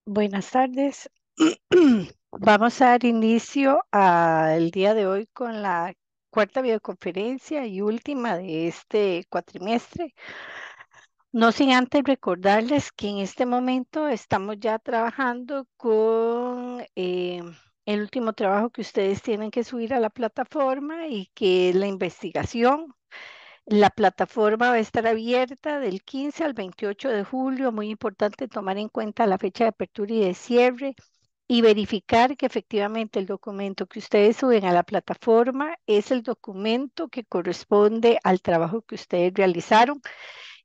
Buenas tardes. Vamos a dar inicio al día de hoy con la cuarta videoconferencia y última de este cuatrimestre. No sin antes recordarles que en este momento estamos ya trabajando con el último trabajo que ustedes tienen que subir a la plataforma y que es la investigación. La plataforma va a estar abierta del 15 al 28 de julio. Muy importante tomar en cuenta la fecha de apertura y de cierre y verificar que efectivamente el documento que ustedes suben a la plataforma es el documento que corresponde al trabajo que ustedes realizaron.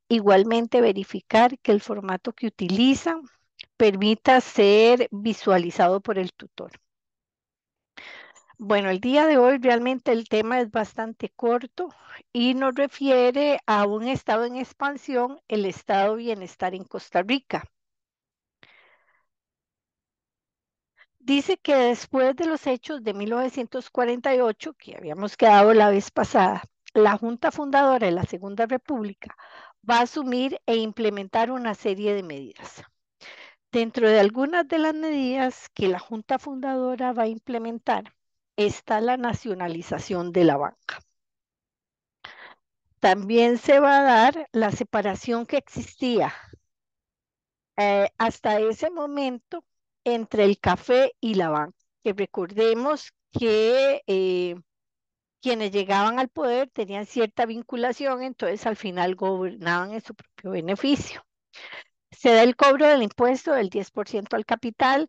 Igualmente verificar que el formato que utilizan permita ser visualizado por el tutor. Bueno, el día de hoy realmente el tema es bastante corto y nos refiere a un estado en expansión, el estado de bienestar en Costa Rica. Dice que después de los hechos de 1948, que habíamos quedado la vez pasada, la Junta Fundadora de la Segunda República va a asumir e implementar una serie de medidas. Dentro de algunas de las medidas que la Junta Fundadora va a implementar está la nacionalización de la banca. También se va a dar la separación que existía hasta ese momento entre el café y la banca. Que recordemos que quienes llegaban al poder tenían cierta vinculación, entonces al final gobernaban en su propio beneficio. Se da el cobro del impuesto del 10% al capital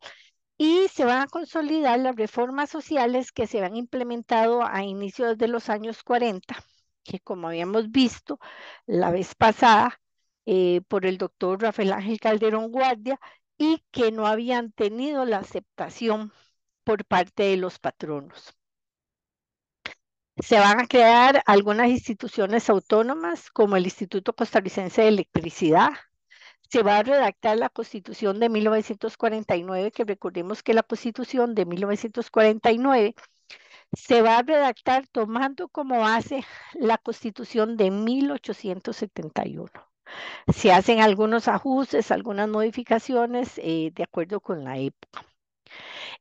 y se van a consolidar las reformas sociales que se han implementado a inicios de los años 40, que como habíamos visto la vez pasada por el doctor Rafael Ángel Calderón Guardia y que no habían tenido la aceptación por parte de los patronos. Se van a crear algunas instituciones autónomas como el Instituto Costarricense de Electricidad. Se va a redactar la Constitución de 1949, que recordemos que la Constitución de 1949 se va a redactar tomando como base la Constitución de 1871. Se hacen algunos ajustes, algunas modificaciones de acuerdo con la época.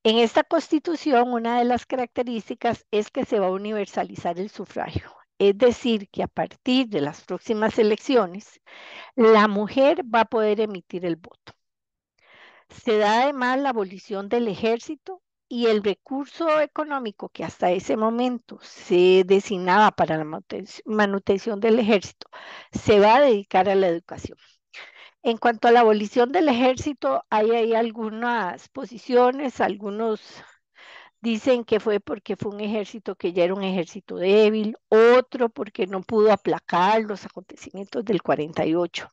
En esta Constitución, una de las características es que se va a universalizar el sufragio. Es decir, que a partir de las próximas elecciones, la mujer va a poder emitir el voto. Se da además la abolición del ejército y el recurso económico que hasta ese momento se designaba para la manutención del ejército se va a dedicar a la educación. En cuanto a la abolición del ejército, hay algunas posiciones, algunos dicen que fue porque fue un ejército que ya era un ejército débil, otro porque no pudo aplacar los acontecimientos del 48.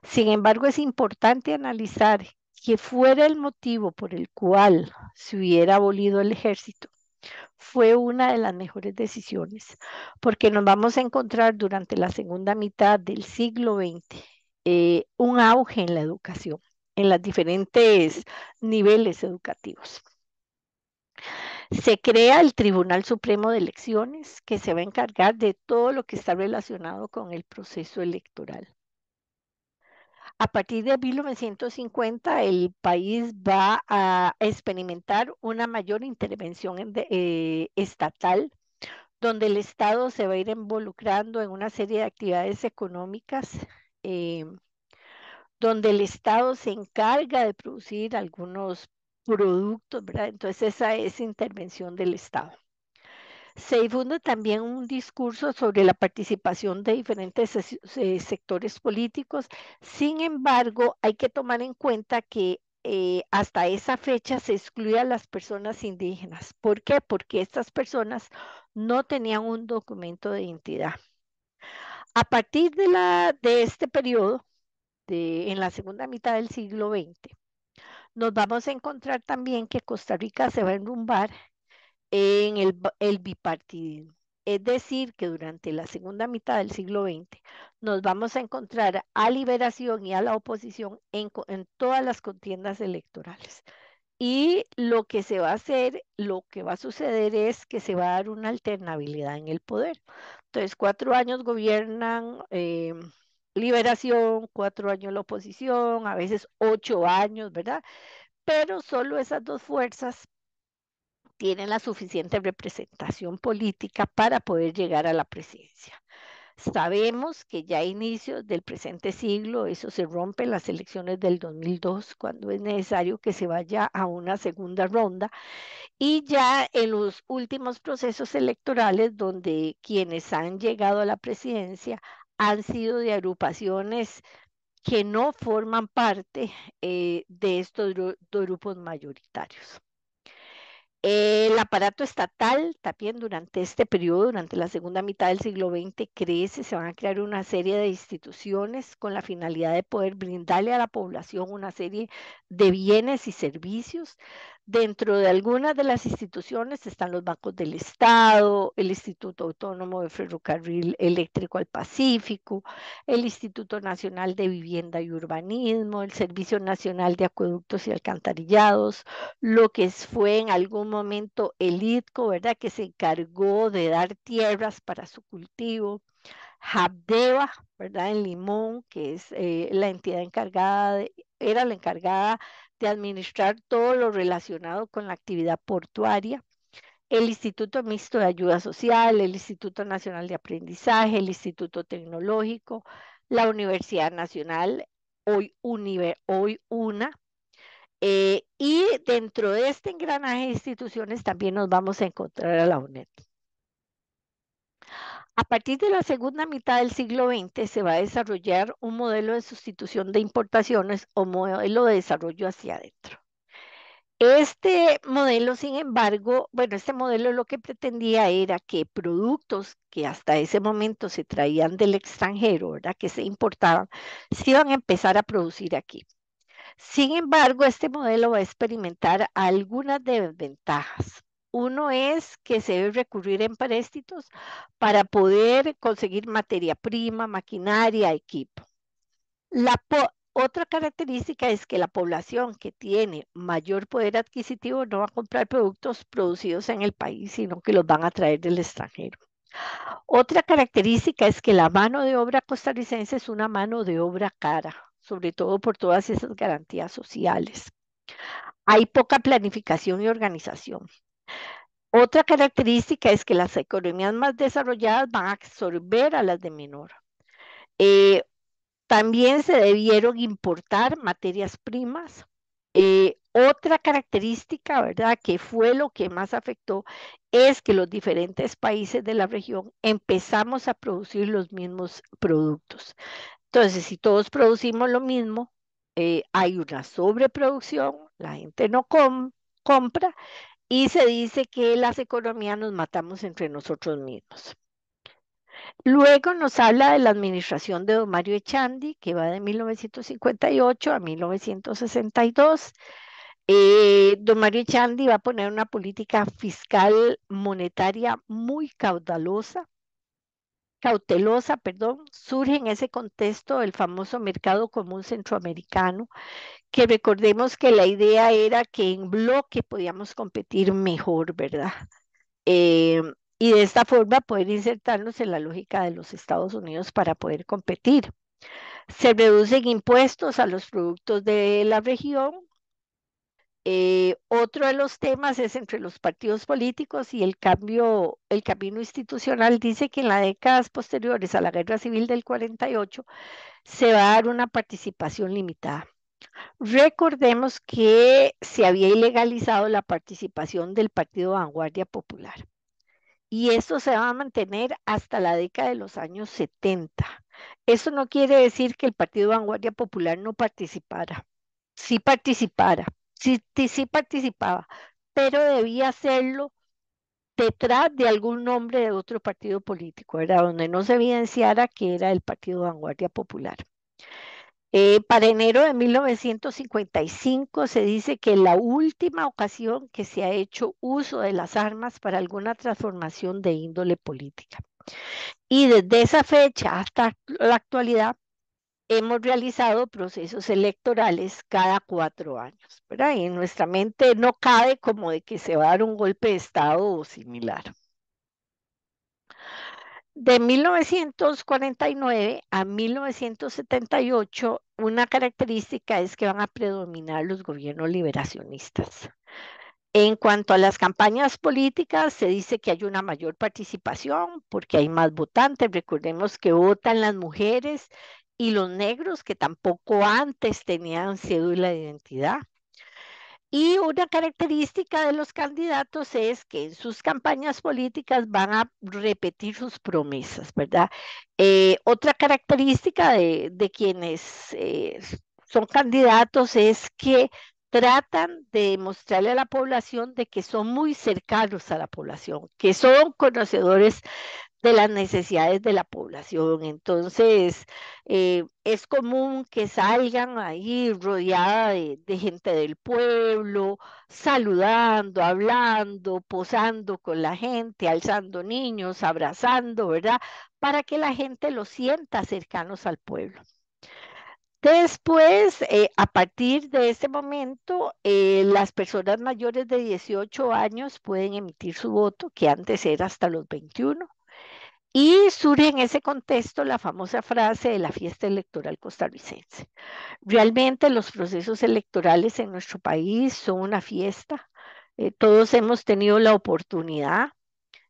Sin embargo, es importante analizar que fuera el motivo por el cual se hubiera abolido el ejército. Fue una de las mejores decisiones, porque nos vamos a encontrar durante la segunda mitad del siglo XX un auge en la educación, en los diferentes niveles educativos. Se crea el Tribunal Supremo de Elecciones, que se va a encargar de todo lo que está relacionado con el proceso electoral. A partir de 1950, el país va a experimentar una mayor intervención estatal, donde el Estado se va a ir involucrando en una serie de actividades económicas, eh, donde el Estado se encarga de producir algunos productos, ¿verdad? Entonces esa es intervención del Estado. Se difunda también un discurso sobre la participación de diferentes sectores políticos. Sin embargo, hay que tomar en cuenta que hasta esa fecha se excluía a las personas indígenas. ¿Por qué? Porque estas personas no tenían un documento de identidad. A partir de este periodo, en la segunda mitad del siglo XX, nos vamos a encontrar también que Costa Rica se va a enrumbar en el bipartidismo. Es decir, que durante la segunda mitad del siglo XX nos vamos a encontrar a Liberación y a la oposición en todas las contiendas electorales. Y lo que se va a hacer, lo que va a suceder es que se va a dar una alternabilidad en el poder. Entonces, 4 años gobiernan Liberación, 4 años la oposición, a veces 8 años, ¿verdad? pero solo esas dos fuerzas tienen la suficiente representación política para poder llegar a la presidencia. Sabemos que ya a inicios del presente siglo eso se rompe en las elecciones del 2002, cuando es necesario que se vaya a una segunda ronda, y ya en los últimos procesos electorales donde quienes han llegado a la presidencia han sido de agrupaciones que no forman parte de estos grupos mayoritarios. El aparato estatal también durante este periodo, durante la segunda mitad del siglo XX, crece, se van a crear una serie de instituciones con la finalidad de poder brindarle a la población una serie de bienes y servicios. Dentro de algunas de las instituciones están los bancos del Estado, el Instituto Autónomo de Ferrocarril Eléctrico al Pacífico, el Instituto Nacional de Vivienda y Urbanismo, el Servicio Nacional de Acueductos y Alcantarillados, lo que fue en algún momento el ITCO, ¿verdad? Que se encargó de dar tierras para su cultivo. Habdeba, ¿verdad? En Limón, que es la entidad encargada, era la encargada de administrar todo lo relacionado con la actividad portuaria. El Instituto Mixto de Ayuda Social, el Instituto Nacional de Aprendizaje, el Instituto Tecnológico, la Universidad Nacional, hoy UNA, y dentro de este engranaje de instituciones también nos vamos a encontrar a la UNED. A partir de la segunda mitad del siglo XX se va a desarrollar un modelo de sustitución de importaciones o modelo de desarrollo hacia adentro. Este modelo, sin embargo, bueno, este modelo lo que pretendía era que productos que hasta ese momento se traían del extranjero, ¿verdad? Que se importaban, se iban a empezar a producir aquí. Sin embargo, este modelo va a experimentar algunas desventajas. Uno es que se debe recurrir en empréstitos para poder conseguir materia prima, maquinaria, equipo. Otra característica es que la población que tiene mayor poder adquisitivo no va a comprar productos producidos en el país, sino que los van a traer del extranjero. Otra característica es que la mano de obra costarricense es una mano de obra cara, sobre todo por todas esas garantías sociales. Hay poca planificación y organización. Otra característica es que las economías más desarrolladas van a absorber a las de menor. Eh, También se debieron importar materias primas. Otra característica, ¿verdad?, que fue lo que más afectó, es que los diferentes países de la región empezamos a producir los mismos productos. Entonces, si todos producimos lo mismo, hay una sobreproducción, la gente no compra y se dice que las economías nos matamos entre nosotros mismos. Luego nos habla de la administración de don Mario Echandi, que va de 1958 a 1962. Don Mario Echandi va a poner una política fiscal monetaria muy cautelosa, perdón. Surge en ese contexto el famoso mercado común centroamericano, que recordemos que la idea era que en bloque podíamos competir mejor, ¿verdad? eh, y de esta forma poder insertarnos en la lógica de los Estados Unidos para poder competir. Se reducen impuestos a los productos de la región. Otro de los temas es entre los partidos políticos y el camino institucional dice que en las décadas posteriores a la Guerra Civil del 48 se va a dar una participación limitada. Recordemos que se había ilegalizado la participación del Partido Vanguardia Popular y esto se va a mantener hasta la década de los años 70. Eso no quiere decir que el Partido Vanguardia Popular no participara, sí participara, sí participaba, pero debía hacerlo detrás de algún nombre de otro partido político, ¿verdad? Donde no se evidenciara que era el Partido Vanguardia Popular. Para enero de 1955 se dice que la última ocasión que se ha hecho uso de las armas para alguna transformación de índole política. Y desde esa fecha hasta la actualidad hemos realizado procesos electorales cada 4 años, ¿verdad? Y en nuestra mente no cabe como de que se va a dar un golpe de Estado o similar. De 1949 a 1978, una característica es que van a predominar los gobiernos liberacionistas. En cuanto a las campañas políticas, se dice que hay una mayor participación porque hay más votantes. Recordemos que votan las mujeres y los negros que tampoco antes tenían cédula de identidad. Y una característica de los candidatos es que en sus campañas políticas van a repetir sus promesas, ¿verdad? Otra característica de quienes son candidatos es que tratan de demostrarle a la población de que son muy cercanos a la población, que son conocedores de las necesidades de la población. Entonces, es común que salgan ahí rodeada de gente del pueblo, saludando, hablando, posando con la gente, alzando niños, abrazando, ¿verdad? Para que la gente los sienta cercanos al pueblo. Después, a partir de ese momento, las personas mayores de 18 años pueden emitir su voto, que antes era hasta los 21. Y surge en ese contexto la famosa frase de la fiesta electoral costarricense. Realmente los procesos electorales en nuestro país son una fiesta. Todos hemos tenido la oportunidad.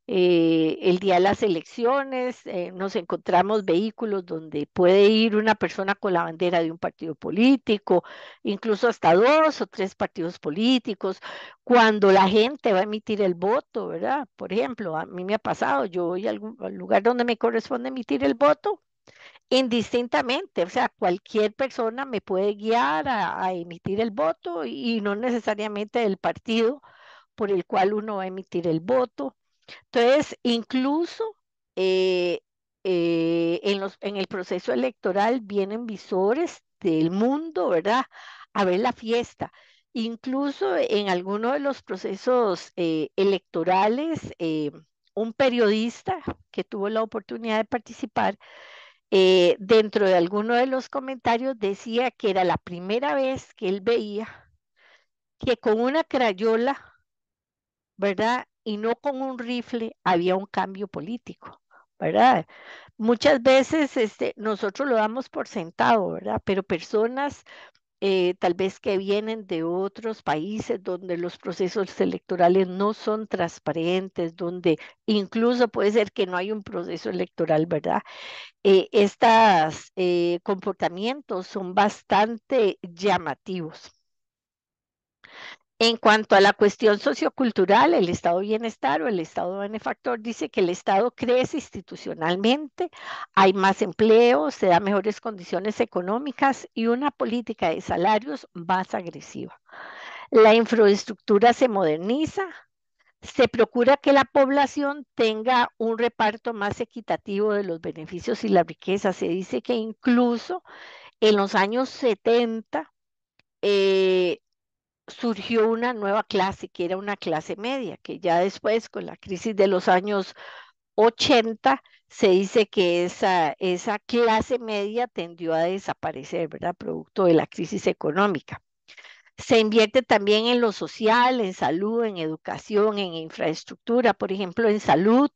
El día de las elecciones nos encontramos vehículos donde puede ir una persona con la bandera de un partido político, incluso hasta dos o tres partidos políticos, cuando la gente va a emitir el voto, ¿verdad? Por ejemplo, a mí me ha pasado, yo voy al lugar donde me corresponde emitir el voto, indistintamente, o sea, cualquier persona me puede guiar a emitir el voto y no necesariamente del partido por el cual uno va a emitir el voto. Entonces, incluso eh, en el proceso electoral vienen visores del mundo, ¿verdad? A ver la fiesta. Incluso en algunos de los procesos electorales, un periodista que tuvo la oportunidad de participar, dentro de alguno de los comentarios decía que era la primera vez que él veía que con una crayola, ¿verdad? Y no con un rifle había un cambio político, ¿verdad? Muchas veces nosotros lo damos por sentado, ¿verdad? Pero personas tal vez que vienen de otros países donde los procesos electorales no son transparentes, donde incluso puede ser que no hay un proceso electoral, ¿verdad? Estos comportamientos son bastante llamativos. En cuanto a la cuestión sociocultural, el estado de bienestar o el estado benefactor dice que el Estado crece institucionalmente, hay más empleo, se da mejores condiciones económicas y una política de salarios más agresiva. La infraestructura se moderniza, se procura que la población tenga un reparto más equitativo de los beneficios y la riqueza. Se dice que incluso en los años 70, eh, surgió una nueva clase, que era una clase media, que ya después, con la crisis de los años 80, se dice que esa clase media tendió a desaparecer, ¿verdad? Producto de la crisis económica. Se invierte también en lo social, en salud, en educación, en infraestructura. Por ejemplo, en salud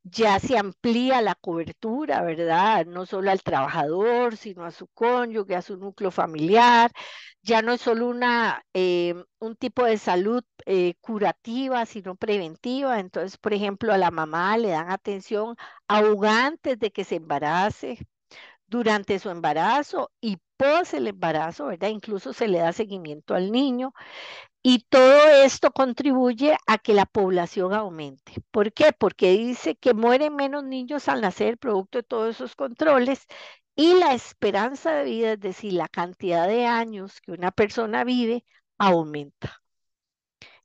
ya se amplía la cobertura, ¿verdad? No solo al trabajador, sino a su cónyuge, a su núcleo familiar. Ya no es solo un tipo de salud curativa, sino preventiva. Entonces, por ejemplo, a la mamá le dan atención aún antes de que se embarace, durante su embarazo y pos el embarazo, ¿verdad? Incluso se le da seguimiento al niño y todo esto contribuye a que la población aumente. ¿Por qué? Porque dice que mueren menos niños al nacer producto de todos esos controles y la esperanza de vida, es decir, la cantidad de años que una persona vive, aumenta.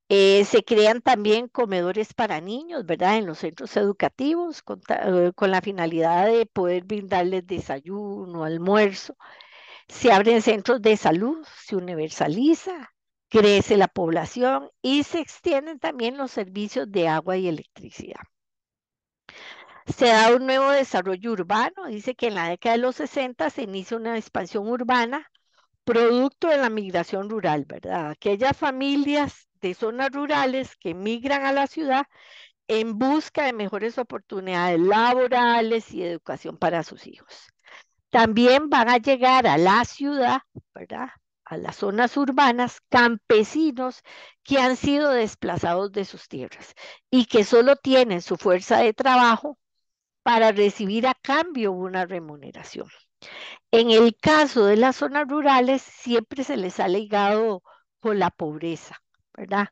Se crean también comedores para niños, ¿verdad? En los centros educativos con la finalidad de poder brindarles desayuno, almuerzo. Se abren centros de salud, se universaliza, crece la población y se extienden también los servicios de agua y electricidad. Se da un nuevo desarrollo urbano, dice que en la década de los 60 se inicia una expansión urbana producto de la migración rural, ¿verdad? Aquellas familias de zonas rurales que migran a la ciudad en busca de mejores oportunidades laborales y educación para sus hijos. También van a llegar a la ciudad, ¿verdad? A las zonas urbanas, campesinos que han sido desplazados de sus tierras y que solo tienen su fuerza de trabajo para recibir a cambio una remuneración. En el caso de las zonas rurales, siempre se les ha ligado con la pobreza, ¿verdad?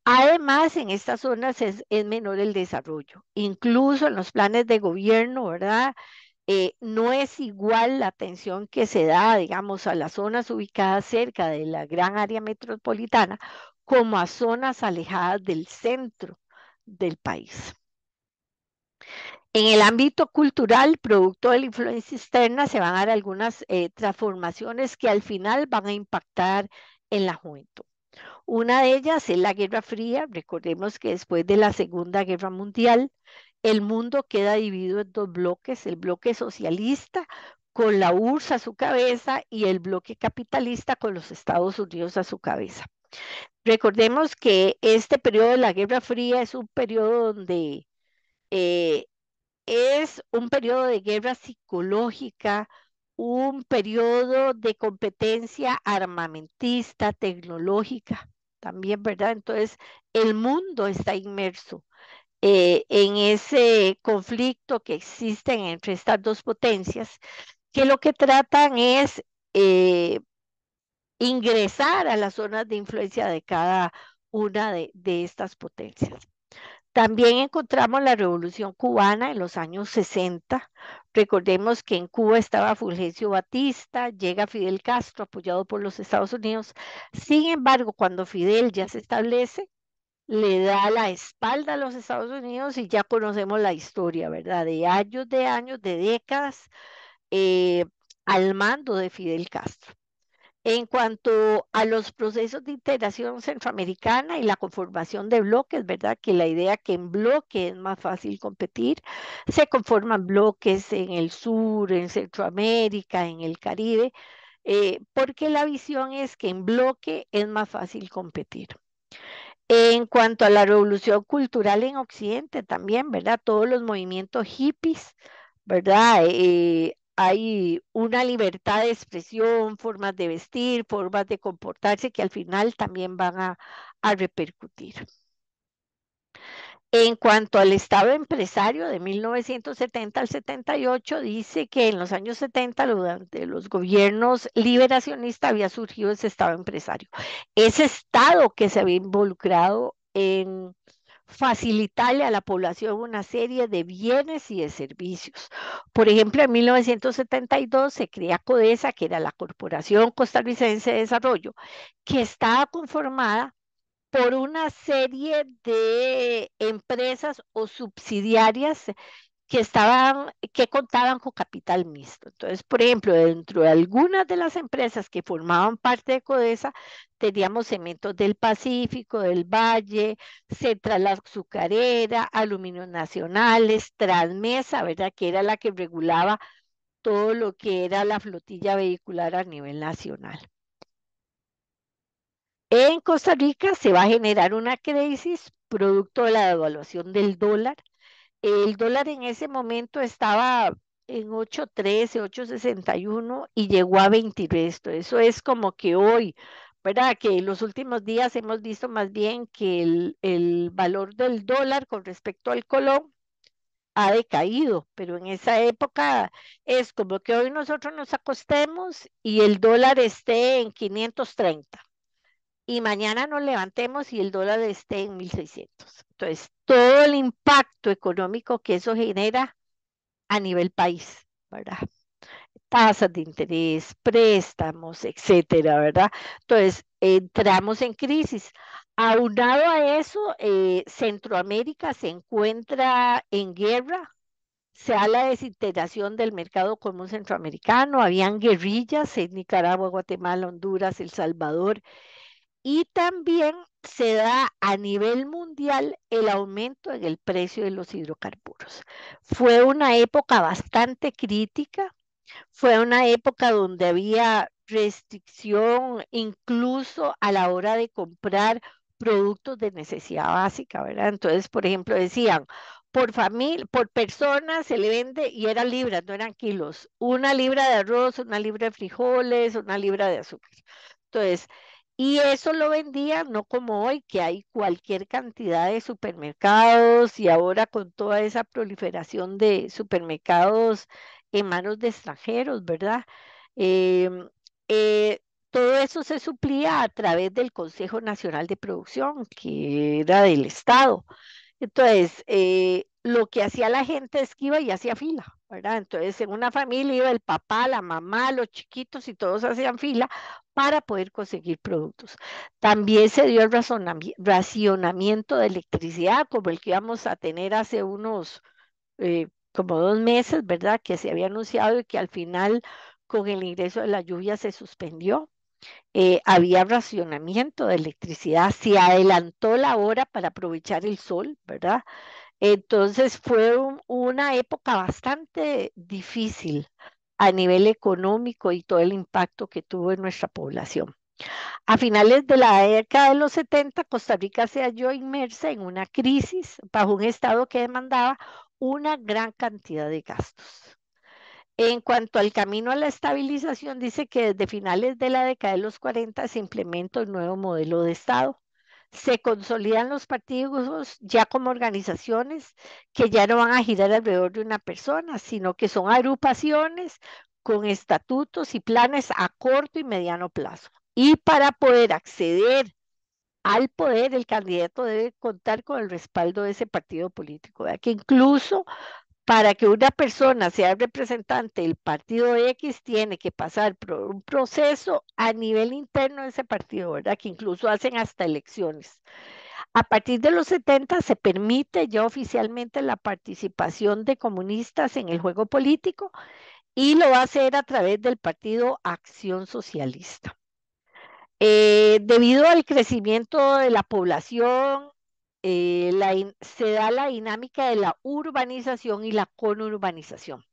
Además, en estas zonas es menor el desarrollo. Incluso en los planes de gobierno, ¿verdad? No es igual la atención que se da, digamos, a las zonas ubicadas cerca de la gran área metropolitana como a zonas alejadas del centro del país. En el ámbito cultural, producto de la influencia externa, se van a dar algunas transformaciones que al final van a impactar en la juventud. Una de ellas es la Guerra Fría. Recordemos que después de la Segunda Guerra Mundial, el mundo queda dividido en dos bloques, el bloque socialista con la URSS a su cabeza y el bloque capitalista con los Estados Unidos a su cabeza. Recordemos que este periodo de la Guerra Fría es un periodo donde eh, es un periodo de guerra psicológica, un periodo de competencia armamentista, tecnológica, también, ¿verdad? Entonces, el mundo está inmerso en ese conflicto que existen entre estas dos potencias, que lo que tratan es eh, ingresar a las zonas de influencia de cada una de estas potencias. También encontramos la Revolución Cubana en los años 60. Recordemos que en Cuba estaba Fulgencio Batista, llega Fidel Castro apoyado por los Estados Unidos. Sin embargo, cuando Fidel ya se establece, le da la espalda a los Estados Unidos y ya conocemos la historia, ¿verdad? De años, de décadas eh, al mando de Fidel Castro. En cuanto a los procesos de integración centroamericana y la conformación de bloques, ¿verdad? Que la idea que en bloque es más fácil competir, se conforman bloques en el sur, en Centroamérica, en el Caribe, porque la visión es que en bloque es más fácil competir. En cuanto a la revolución cultural en Occidente también, ¿verdad? Todos los movimientos hippies, ¿verdad? Hay una libertad de expresión, formas de vestir, formas de comportarse que al final también van a repercutir. En cuanto al Estado empresario de 1970 al 78, dice que en los años 70, durante los gobiernos liberacionistas, había surgido ese Estado empresario. Ese Estado que se había involucrado en facilitarle a la población una serie de bienes y de servicios. Por ejemplo, en 1972 se crea CODESA, que era la Corporación Costarricense de Desarrollo, que estaba conformada por una serie de empresas o subsidiarias que contaban con capital mixto. Entonces, por ejemplo, dentro de algunas de las empresas que formaban parte de CODESA, teníamos Cementos del Pacífico, del Valle, Central Azucarera, Aluminios Nacionales, Transmesa, ¿verdad? Que era la que regulaba todo lo que era la flotilla vehicular a nivel nacional. En Costa Rica se va a generar una crisis producto de la devaluación del dólar. El dólar en ese momento estaba en 8.13, 8.61 y llegó a 23. Eso es como que hoy, ¿verdad? Que en los últimos días hemos visto más bien que el valor del dólar con respecto al colón ha decaído, pero en esa época es como que hoy nosotros nos acostemos y el dólar esté en 530 y mañana nos levantemos y el dólar esté en 1.600. Entonces, todo el impacto económico que eso genera a nivel país, ¿verdad? Tasas de interés, préstamos, etcétera, ¿verdad? Entonces, entramos en crisis. Aunado a eso, Centroamérica se encuentra en guerra. Se da la desintegración del mercado común centroamericano, habían guerrillas en Nicaragua, Guatemala, Honduras, El Salvador, y también se da a nivel mundial el aumento en el precio de los hidrocarburos. Fue una época bastante crítica, fue una época donde había restricción incluso a la hora de comprar productos de necesidad básica, ¿verdad? Entonces, por ejemplo, decían, por familia, por persona se le vende, y eran libras, no eran kilos, una libra de arroz, una libra de frijoles, una libra de azúcar. Entonces, y eso lo vendían, no como hoy, que hay cualquier cantidad de supermercados y ahora con toda esa proliferación de supermercados en manos de extranjeros, ¿verdad? Em, eh, Todo eso se suplía a través del Consejo Nacional de Producción, que era del Estado. Entonces, lo que hacía la gente es que iba y hacía fila, ¿verdad? Entonces, en una familia iba el papá, la mamá, los chiquitos y todos hacían fila para poder conseguir productos. También se dio el racionamiento de electricidad, como el que íbamos a tener hace unos como 2 meses, ¿verdad? Que se había anunciado y que al final, con el ingreso de la lluvia, se suspendió. Había racionamiento de electricidad, se adelantó la hora para aprovechar el sol, ¿verdad? Entonces fue una época bastante difícil a nivel económico y todo el impacto que tuvo en nuestra población. A finales de la década de los 70, Costa Rica se halló inmersa en una crisis bajo un estado que demandaba una gran cantidad de gastos. En cuanto al camino a la estabilización, dice que desde finales de la década de los 40 se implementa un nuevo modelo de Estado. Se consolidan los partidos ya como organizaciones que ya no van a girar alrededor de una persona, sino que son agrupaciones con estatutos y planes a corto y mediano plazo. Y para poder acceder al poder, el candidato debe contar con el respaldo de ese partido político, ¿verdad? Que incluso para que una persona sea representante del partido X, tiene que pasar por un proceso a nivel interno de ese partido, ¿verdad? Que incluso hacen hasta elecciones. A partir de los 70 se permite ya oficialmente la participación de comunistas en el juego político y lo va a hacer a través del partido Acción Socialista. Debido al crecimiento de la población, se da la dinámica de la urbanización y la conurbanización,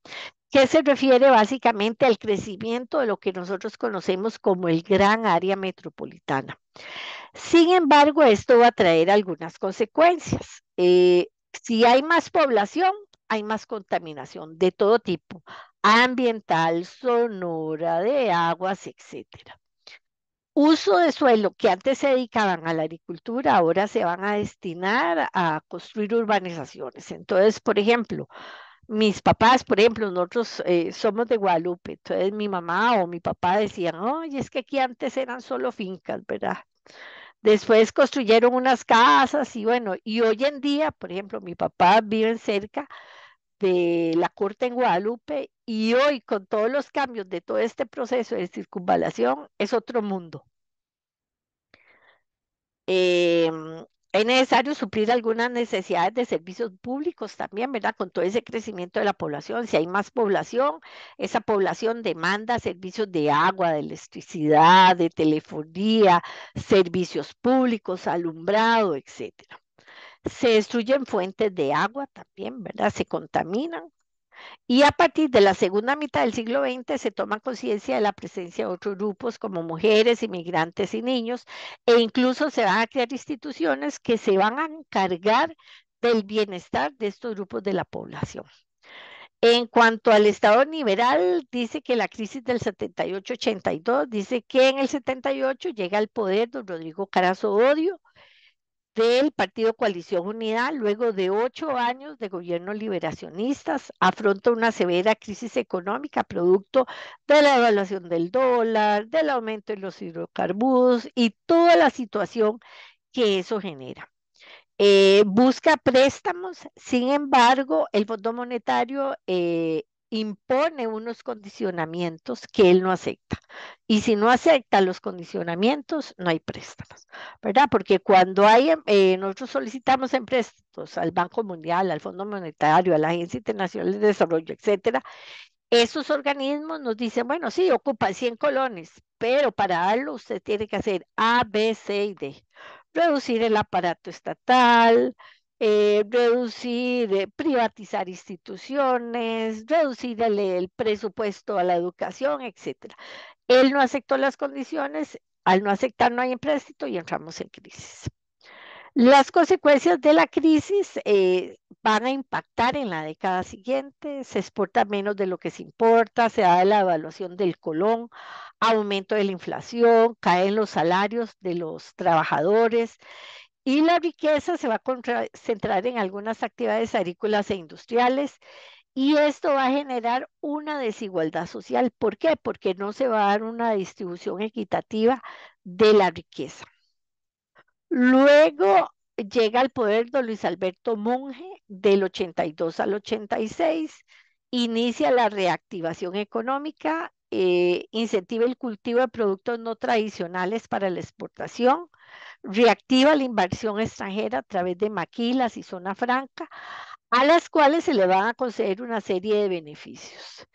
que se refiere básicamente al crecimiento de lo que nosotros conocemos como el gran área metropolitana. Sin embargo, esto va a traer algunas consecuencias. Si hay más población, hay más contaminación de todo tipo, ambiental, sonora, de aguas, etcétera. Uso de suelo que antes se dedicaban a la agricultura, ahora se van a destinar a construir urbanizaciones. Entonces, por ejemplo, mis papás, por ejemplo, nosotros somos de Guadalupe, entonces mi mamá o mi papá decían, oye, es que aquí antes eran solo fincas, ¿verdad? Después construyeron unas casas y bueno, y hoy en día, por ejemplo, mi papá vive cerca de la corte en Guadalupe y hoy con todos los cambios de todo este proceso de circunvalación es otro mundo. Eh, es necesario suplir algunas necesidades de servicios públicos también, ¿verdad? Con todo ese crecimiento de la población. Si hay más población, esa población demanda servicios de agua, de electricidad, de telefonía, servicios públicos, alumbrado, etcétera. Se destruyen fuentes de agua también, ¿verdad? Se contaminan. Y a partir de la segunda mitad del siglo XX se toma conciencia de la presencia de otros grupos como mujeres, inmigrantes y niños, e incluso se van a crear instituciones que se van a encargar del bienestar de estos grupos de la población. En cuanto al Estado liberal, dice que la crisis del 78-82, dice que en el 78 llega al poder don Rodrigo Carazo Odio, del Partido Coalición Unida, luego de 8 años de gobiernos liberacionistas, afronta una severa crisis económica producto de la devaluación del dólar, del aumento de los hidrocarburos y toda la situación que eso genera. Busca préstamos, sin embargo, el Fondo Monetario impone unos condicionamientos que él no acepta. Y si no acepta los condicionamientos, no hay préstamos, ¿verdad? Porque cuando nosotros solicitamos en préstamos al Banco Mundial, al Fondo Monetario, a la Agencia Internacional de Desarrollo, etcétera, esos organismos nos dicen, bueno, sí, ocupan 100 colones, pero para darlo usted tiene que hacer A, B, C y D. Reducir el aparato estatal, privatizar instituciones, reducir el presupuesto a la educación, etcétera. Él no aceptó las condiciones, al no aceptar no hay empréstito y entramos en crisis. Las consecuencias de la crisis van a impactar en la década siguiente, se exporta menos de lo que se importa, se da la evaluación del colón, aumento de la inflación, caen los salarios de los trabajadores y la riqueza se va a concentrar en algunas actividades agrícolas e industriales y esto va a generar una desigualdad social. ¿Por qué? Porque no se va a dar una distribución equitativa de la riqueza. Luego llega al poder don Luis Alberto Monge del 82 al 86, inicia la reactivación económica, incentiva el cultivo de productos no tradicionales para la exportación, reactiva la inversión extranjera a través de maquilas y zona franca, a las cuales se le van a conceder una serie de beneficios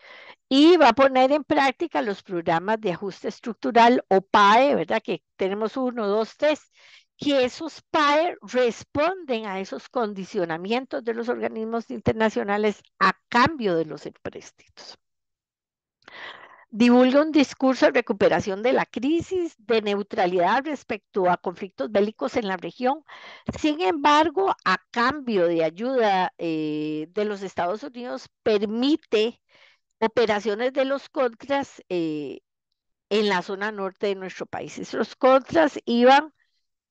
y va a poner en práctica los programas de ajuste estructural o PAE, ¿verdad? Que tenemos uno, dos, tres, que esos PAE responden a esos condicionamientos de los organismos internacionales a cambio de los empréstitos. Divulga un discurso de recuperación de la crisis, de neutralidad respecto a conflictos bélicos en la región. Sin embargo, a cambio de ayuda de los Estados Unidos, permite operaciones de los contras en la zona norte de nuestro país. Esos contras iban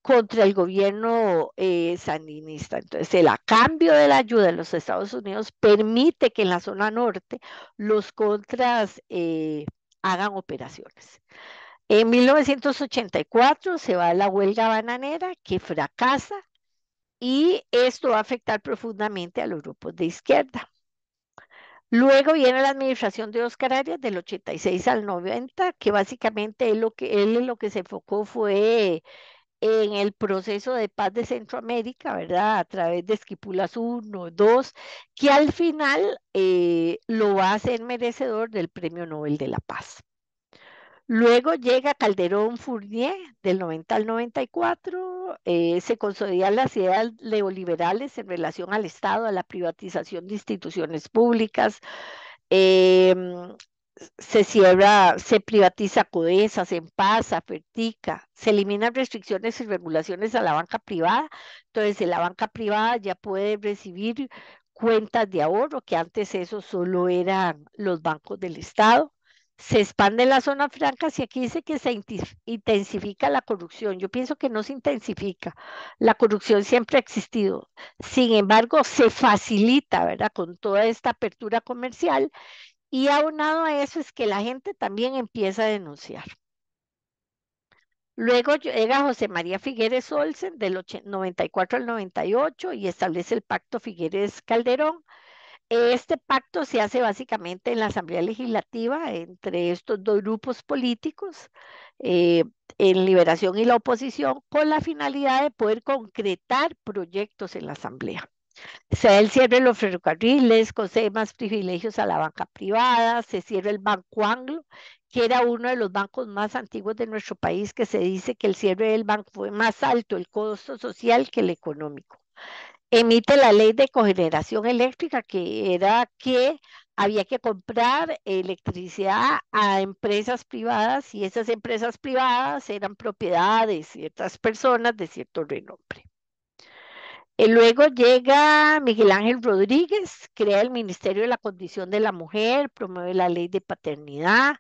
contra el gobierno sandinista. Entonces, el a cambio de la ayuda de los Estados Unidos permite que en la zona norte los contras hagan operaciones. En 1984 se va a la huelga bananera que fracasa y esto va a afectar profundamente a los grupos de izquierda. Luego viene la administración de Oscar Arias del 86 al 90, que básicamente él en lo que se enfocó fue en el proceso de paz de Centroamérica, ¿verdad? A través de Esquipulas uno, 2, que al final lo va a hacer merecedor del Premio Nobel de la Paz. Luego llega Calderón Fournier del 90 al 94, se consolidan las ideas neoliberales en relación al Estado, a la privatización de instituciones públicas, eh, se cierra, se privatiza Codesa, Sempasa, Fertica, se eliminan restricciones y regulaciones a la banca privada, entonces en la banca privada ya puede recibir cuentas de ahorro, que antes eso solo eran los bancos del Estado. Se expande la zona franca y aquí dice que se intensifica la corrupción. Yo pienso que no se intensifica. La corrupción siempre ha existido. Sin embargo, se facilita, ¿verdad? Con toda esta apertura comercial y aunado a eso es que la gente también empieza a denunciar. Luego llega José María Figueres Olsen del 94 al 98 y establece el pacto Figueres-Calderón. Este pacto se hace básicamente en la Asamblea Legislativa entre estos dos grupos políticos, eh, en Liberación y la oposición, con la finalidad de poder concretar proyectos en la Asamblea. Se da el cierre de los ferrocarriles, concede más privilegios a la banca privada, se cierra el Banco Anglo, que era uno de los bancos más antiguos de nuestro país, que se dice que el cierre del banco fue más alto el costo social que el económico. Emite la ley de cogeneración eléctrica, que era que había que comprar electricidad a empresas privadas y esas empresas privadas eran propiedad de ciertas personas de cierto renombre. Luego llega Miguel Ángel Rodríguez, crea el Ministerio de la Condición de la Mujer, promueve la ley de paternidad,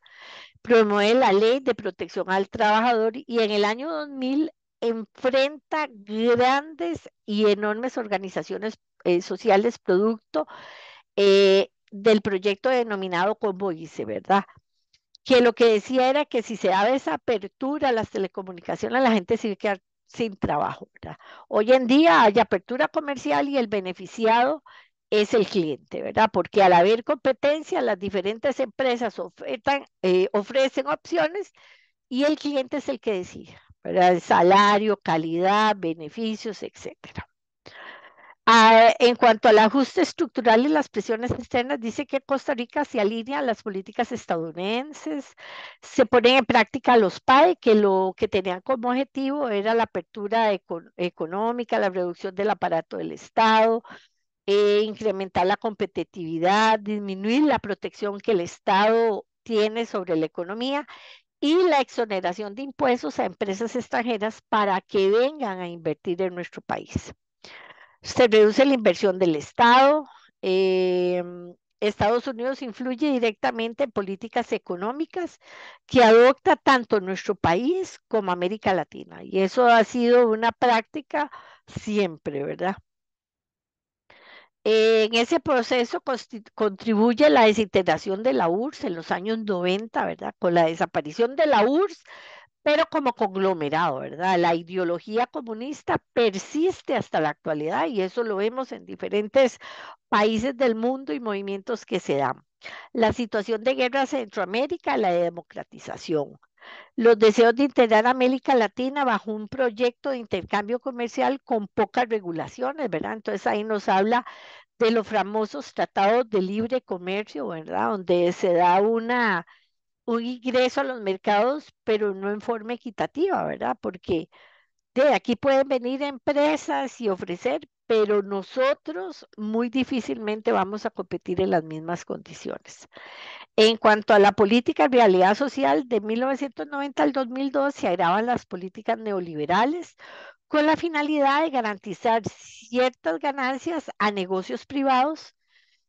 promueve la ley de protección al trabajador y en el año 2000 enfrenta grandes y enormes organizaciones sociales producto del proyecto denominado Convoice, ¿verdad? Que lo que decía era que si se daba esa apertura a las telecomunicaciones, la gente se iba a quedar sin trabajo, ¿verdad? Hoy en día hay apertura comercial y el beneficiado es el cliente, ¿verdad? Porque al haber competencia, las diferentes empresas ofrecen opciones y el cliente es el que decide, ¿verdad? El salario, calidad, beneficios, etcétera. En cuanto al ajuste estructural y las presiones externas, dice que Costa Rica se alinea a las políticas estadounidenses, se ponen en práctica los PAE, que lo que tenían como objetivo era la apertura económica, la reducción del aparato del Estado, incrementar la competitividad, disminuir la protección que el Estado tiene sobre la economía y la exoneración de impuestos a empresas extranjeras para que vengan a invertir en nuestro país. Se reduce la inversión del Estado. eh, Estados Unidos influye directamente en políticas económicas que adopta tanto nuestro país como América Latina. Y eso ha sido una práctica siempre, ¿verdad? En ese proceso contribuye la desintegración de la URSS en los años 90, ¿verdad? Con la desaparición de la URSS, pero como conglomerado, ¿verdad? La ideología comunista persiste hasta la actualidad y eso lo vemos en diferentes países del mundo y movimientos que se dan. La situación de guerra en Centroamérica, la democratización. Los deseos de integrar a América Latina bajo un proyecto de intercambio comercial con pocas regulaciones, ¿verdad? Entonces ahí nos habla de los famosos tratados de libre comercio, ¿verdad? Donde se da un ingreso a los mercados, pero no en forma equitativa, ¿verdad? Porque de aquí pueden venir empresas y ofrecer, pero nosotros muy difícilmente vamos a competir en las mismas condiciones. En cuanto a la política en realidad social, de 1990 al 2002 se agravan las políticas neoliberales con la finalidad de garantizar ciertas ganancias a negocios privados.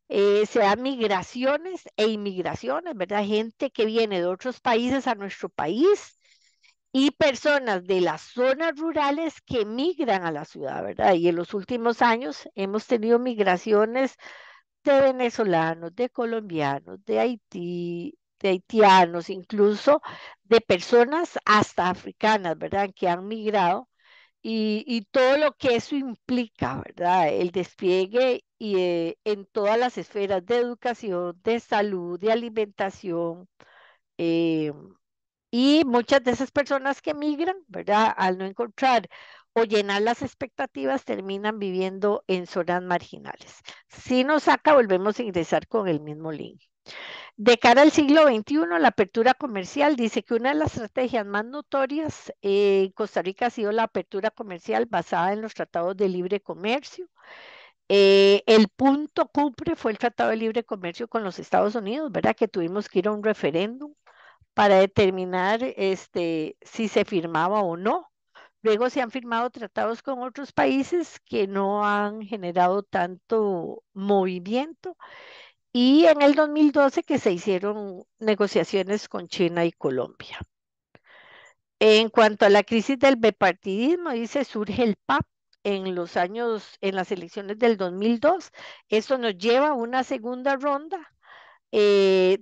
Se dan migraciones e inmigraciones, ¿verdad? Gente que viene de otros países a nuestro país y personas de las zonas rurales que migran a la ciudad, ¿verdad? Y en los últimos años hemos tenido migraciones de venezolanos, de colombianos, de Haití, de haitianos, incluso de personas hasta africanas, ¿verdad? Que han migrado y todo lo que eso implica, ¿verdad? El despliegue y, en todas las esferas de educación, de salud, de alimentación. eh, y muchas de esas personas que migran, ¿verdad? Al no encontrar o llenar las expectativas, terminan viviendo en zonas marginales. Si nos saca, volvemos a ingresar con el mismo link. De cara al siglo XXI, la apertura comercial dice que una de las estrategias más notorias en Costa Rica ha sido la apertura comercial basada en los tratados de libre comercio. El punto cumbre fue el Tratado de Libre Comercio con los Estados Unidos, ¿verdad? Que tuvimos que ir a un referéndum para determinar si se firmaba o no. Luego se han firmado tratados con otros países que no han generado tanto movimiento y en el 2012 que se hicieron negociaciones con China y Colombia. En cuanto a la crisis del bipartidismo, dice, surge el PAP en los años, en las elecciones del 2002. Esto nos lleva a una segunda ronda